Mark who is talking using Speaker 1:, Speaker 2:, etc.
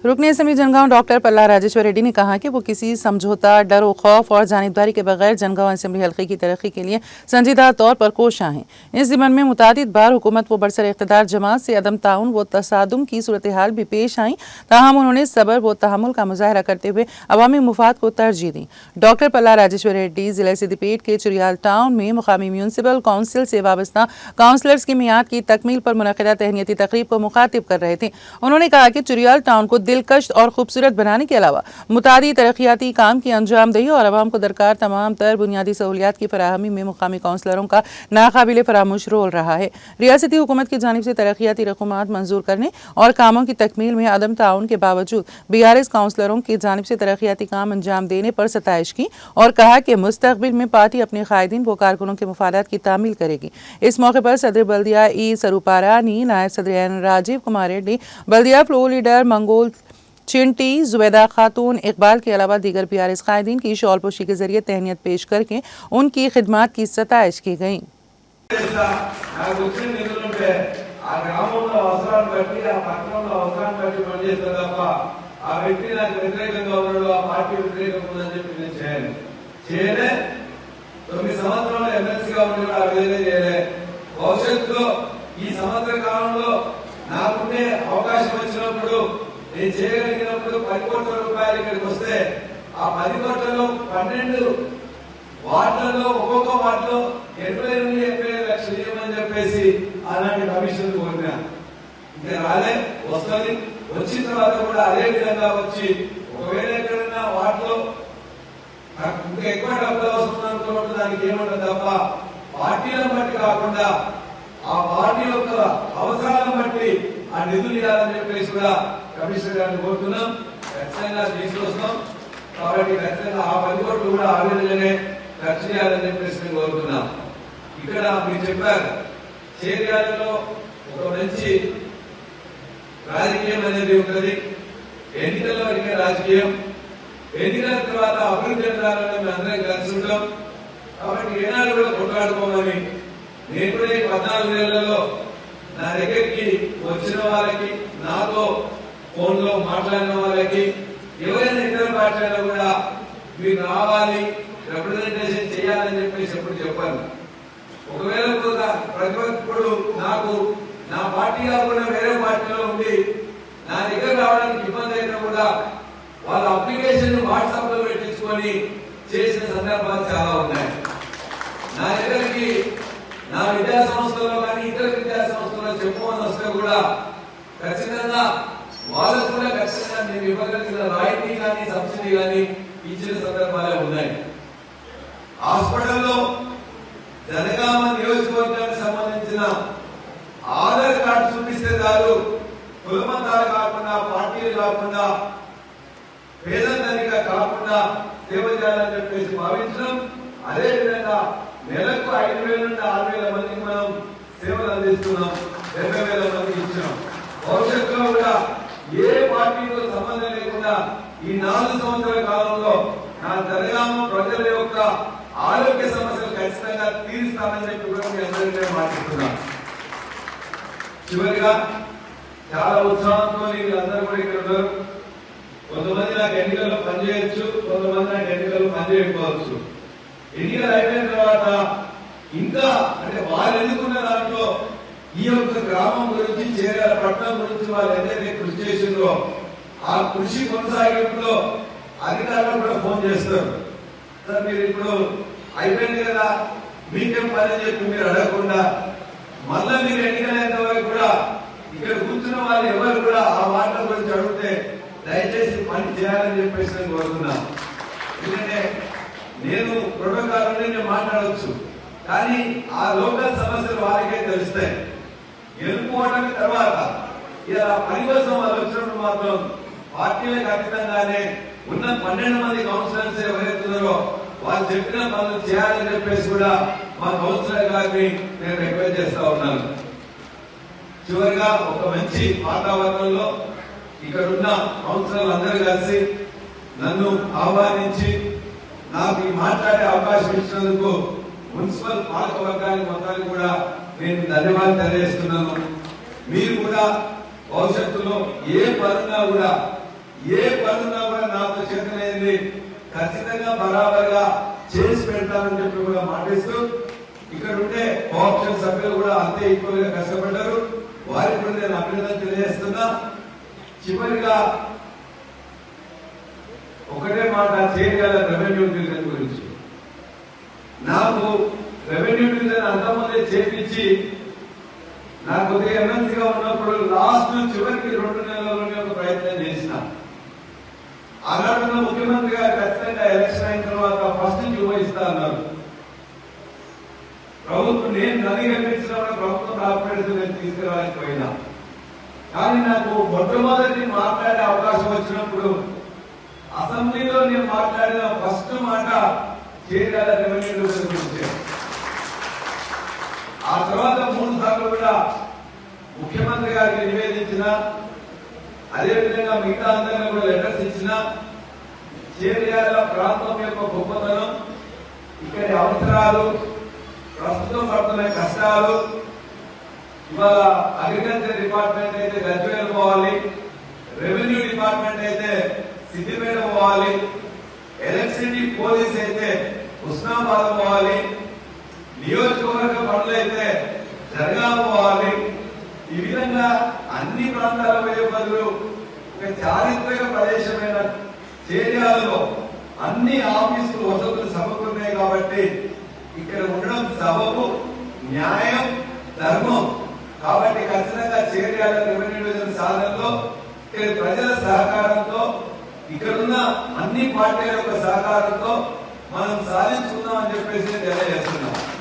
Speaker 1: रुकने assembly Jangaon doctor पल्ला राजेश्वर रेड्डी ने कहा कि वो किसी समझौता, डर व खौफ और जानिबदारी के बगैर जनगांव असेंबली हल्के की तरक्की के लिए संजीदा तौर पर कोशां हैं। इस ज़िमन में मुतादिद बार हुकूमत व बरसर इक़्तिदार जमात से अदम ताउन व तसादुम की सूरत हाल भी पेश आई, ताहम उन्होंने सब्र व तहम्मुल का मुजाहरा करते हुए अवामी मुफाद को तरजीह दी। डॉक्टर पल्ला राजेश्वर रेड्डी जिला सिद्दीपेट के चुरियाल टाउन में मुकामी म्यूनसिपल काउंसिल से वाबस्ता काउंसलर्स की मियाद की तकमील पर मुनक़िदा तहनीती तकरीब को मुखातिब कर रहे थे। उन्होंने कहा कि चुरियाल टाउन को दिलकश और खूबसूरत बनाने के अलावा मुतादी तरक्याती काम की अंजामदही और आवाम को दरकार तमाम तर बुनियादी सहूलियात की फराहमी में मुकामी काउंसलरों का नाकाबिल फरामोश रोल रहा है। रियासती हुकूमत की जानिब से तरक्याती रकूमात मंजूर करने और कामों की तकमील में अदम ताउन के बावजूद BRS काउंसलरों की जानिब से तरक्याती काम अंजाम देने पर सताइश की और कहा कि मुस्तकबिल में पार्टी अपने कायदीन व कारकुनों के मफादात की तामील करेगी। इस मौके पर सदर बल्दिया ई सरूपारानी, नायब सदर राजीव कुमार रेड्डी, बल्दिया फ्लोर लीडर मंगोल चिंटी, जुबैदा खातून, इकबाल के अलावा दीगर BRS कायदीन की शॉलपोशी के जरिए तहनीत पेश करके उनकी खिदमात की सताइश की गई।
Speaker 2: నేను చేయగలిగినప్పుడు 10 కోట్ల రూపాయలు ఇక్కడికి వస్తే ఆ 10 కోట్లలో 12 వార్డులలో ఒక్కొక్క వార్డులో 80 లక్షలు ఇవ్వమని చెప్పేసి అలాంటి కమిషన్ కోరినా ఇంకా రాలే, వస్తుంది. వచ్చిన తర్వాత కూడా అదే విధంగా వచ్చి ఒకవేళ ఎక్కడైనా వార్డులో ఇంకా ఎక్కువ డబ్బులు అవసరం అనుకున్నప్పుడు దానికి ఏమంటుంది తప్ప పార్టీలను బట్టి కాకుండా ఆ పార్టీ యొక్క అవసరాలను బట్టి ఆ నిధులు ఇవ్వాలని చెప్పేసి కూడా కమిషనర్ గారిని కోరుతున్నాం. ఖచ్చితంగా తీసుకొస్తాం. కాబట్టి ఖచ్చితంగా ఆ 10 కోట్లు కూడా ఆ విధంగానే ఖర్చు చేయాలని చెప్పేసి మేము కోరుతున్నాం. ఇక్కడ మీరు చెప్పారు చేరియాలలో ఒక మంచి రాజకీయం అనేది ఉంటుంది. ఎన్నికల్లో వరకే రాజకీయం, ఎన్నికల తర్వాత అభివృద్ధి చెందాలని మేము అందరం కలిసి ఉంటాం. కాబట్టి ఏనాడు కూడా కొట్లాడుకోమని నేను కూడా ఈ 14 నెలలలో నా దగ్గరికి వచ్చిన వాళ్ళకి, నాతో ఫోన్ లో మాట్లాడిన వాళ్ళకి, ఎవరైనా ఇతర పార్టీలో కూడా మీరు రావాలి, రిప్రజెంటేషన్ చేయాలని చెప్పేసి ఎప్పుడు చెప్పాను. ఒకవేళ ప్రతి ఒక్కరు నాకు నా పార్టీ కాకుండా వేరే పార్టీలో ఉండి నా దగ్గర రావడానికి ఇబ్బంది అయినా కూడా వాళ్ళ అప్లికేషన్ వాట్సాప్ లో పెట్టించుకొని చేసిన సందర్భాలు చాలా ఉన్నాయి. నా దగ్గరికి నా విద్యా సంస్థలో కానీ ఇతర విద్యా సంస్థలో చెప్పుకొని వస్తే కూడా ఖచ్చితంగా వాళ్ళకు కూడా ఖచ్చితంగా నేను ఇవ్వగలిగిన రాయితీ కానీ సబ్సిడీ కానీ ఇచ్చిన సందర్భాలే ఉన్నాయి. హాస్పిటల్లో జనగామ నియోజకవర్గానికి సంబంధించిన ఆధార్ కార్డు చూపిస్తే చాలు, కులమతాలు కాకుండా, పార్టీలు కాకుండా, పేదరికంగా కాకుండా సేవ చేయాలని చెప్పేసి భావించడం. అదేవిధంగా నెలకు 5,000 నుండి 6,000 మందికి మనం సేవలు అందిస్తున్నాం. 70,000 మందికి ఇచ్చినాం. భవిష్యత్తులో కూడా ఏ పార్టీతో సంబంధం లేకుండా ఈ 4 సంవత్సరాల కాలంలో నా జనగామ ప్రజల యొక్క ఆరోగ్య సమస్యలు ఖచ్చితంగా తీరుస్తానని చెప్పి కూడా మీ అందరికీ మాట్లాడుతున్నాను. చివరిగా చాలా ఉత్సాహంతో వీళ్ళందరూ కూడా ఇక్కడ ఉన్నారు. కొంతమంది నాకు ఎన్నికల్లో పనిచేయచ్చు, కొంతమంది నాకు ఎన్నికల్లో పనిచేయకపోవచ్చు. ఎన్నికలు అయిపోయిన తర్వాత ఇంకా అంటే వారు ఎన్నుకున్న దాంట్లో ఈ యొక్క గ్రామం గురించి, చేరాల పట్టణం గురించి వాళ్ళు ఏదైతే కృషి చేసిందో ఆ కృషి కొనసాగింపులో అధికారులు కూడా ఫోన్ చేస్తారు. సార్ మీరు ఇప్పుడు అయిపోయింది కదా, మీకేం పని అని చెప్పి మీరు అడగకుండా మళ్ళా మీరు ఎన్నికలైన వరకు కూడా ఇక్కడ కూర్చున్న వాళ్ళు ఎవరు కూడా ఆ వార్డుల గురించి అడిగితే దయచేసి పని చేయాలని చెప్పేసి నేను కోరుతున్నా. ఎందుకంటే నేను ప్రోటోకాల్ నేను మాట్లాడవచ్చు, కానీ ఆ లోకల్ సమస్యలు వారికే తెలుస్తాయి. గెలుపుకోవడం తర్వాత ఇలా పని కోసం వాళ్ళు వచ్చినప్పుడు మాత్రం పార్టీలకు అతీతంగానే ఉన్న 12 మంది కౌన్సిలర్స్ ఎవరైతున్నారో వాళ్ళు చెప్పిన పనులు చేయాలని చెప్పేసి కూడా మా కౌన్సిలర్ గారిని నేను రిక్వెస్ట్ చేస్తా ఉన్నాను. చివరిగా ఒక మంచి వాతావరణంలో ఇక్కడ ఉన్న కౌన్సిలర్లు అందరూ కలిసి నన్ను ఆహ్వానించి నాకు ఈ మాట్లాడే అవకాశం ఇచ్చినందుకు మున్సిపల్ పాలక వర్గానికి మొత్తానికి కూడా నేను ధన్యవాదాలు తెలియజేస్తున్నాను. మీరు కూడా భవిష్యత్తులో ఏ పరంగా కూడా ఏ పనున్నా కూడా నాతో చేతనైంది ఖచ్చితంగా బరాబర్గా చేసి పెడతానని చెప్పి కూడా మాటిస్తూ ఇక్కడ ఉండే కోఆప్షన్ సభ్యులు కూడా అంతే ఈక్వల్ గా కష్టపడ్డారు. వారికి కూడా నేను అభినందన తెలియజేస్తున్నా. చివరిగా ఒకటే మాట చేయగల రెవెన్యూ డివిజన్ గురించి. నాకు రెవెన్యూ డివిజన్ అంతమంది చేపించి నాకు కొద్దిగా ఎమ్మెల్సీగా ఉన్నప్పుడు లాస్ట్ చివరికి 2 నెలల్లోనే ఒక ప్రయత్నం చేసిన. ఆనాడున్న ముఖ్యమంత్రి గారు ఖచ్చితంగా ఎలక్షన్ అయిన తర్వాత ఫస్ట్ జీవో ఇస్తా అన్నారు. ప్రభుత్వం నేను నది కల్పించిన ప్రభుత్వం రాకపోయేది నేను తీసుకురాలేకపోయినా. కానీ నాకు మొట్టమొదటి మాట్లాడే అవకాశం వచ్చినప్పుడు అసెంబ్లీలో నేను మాట్లాడిన ఫస్ట్ మాట చేయాల రెవెన్యూ గురించి. ఆ తర్వాత 3 సార్లు కూడా ముఖ్యమంత్రి గారికి నివేదించిన, అదేవిధంగా మిగతా అందరినీ కూడా లెటర్స్ ఇచ్చిన. చేర్యాల ప్రాంతం యొక్క గొప్పతనం, ఇక్కడి అవసరాలు, ప్రస్తుతం పడుతున్న కష్టాలు. ఇవాళ అగ్రికల్చర్ డిపార్ట్మెంట్ అయితే గజ్వేల్ పోవాలి, రెవెన్యూ డిపార్ట్మెంట్ అయితే సిద్దిపేట పోవాలి, ఎలక్ట్రిసిటీ పోలీస్ అయితే హుస్నాబాద్ పోవాలి, నియోజకవర్గ పనులు అయితే జరగాల పోవాలి. ఈ విధంగా అన్ని ప్రాంతాల పోయే బదులు ఒక చారిత్రక ప్రదేశమైన చేర్యాలలో అన్ని ఆఫీసులు వసతులు సమకూరున్నాయి కాబట్టి ఇక్కడ ఉండడం సబబు, న్యాయం, ధర్మం. కాబట్టి ఖచ్చితంగా చేర్యాల రెవెన్యూ డివిజన్ సాధనలో ఇక్కడ ప్రజల సహకారంతో, ఇక్కడున్న అన్ని పార్టీల యొక్క సహకారంతో మనం సాధించుకుందాం అని చెప్పేసి తెలియజేస్తున్నాం.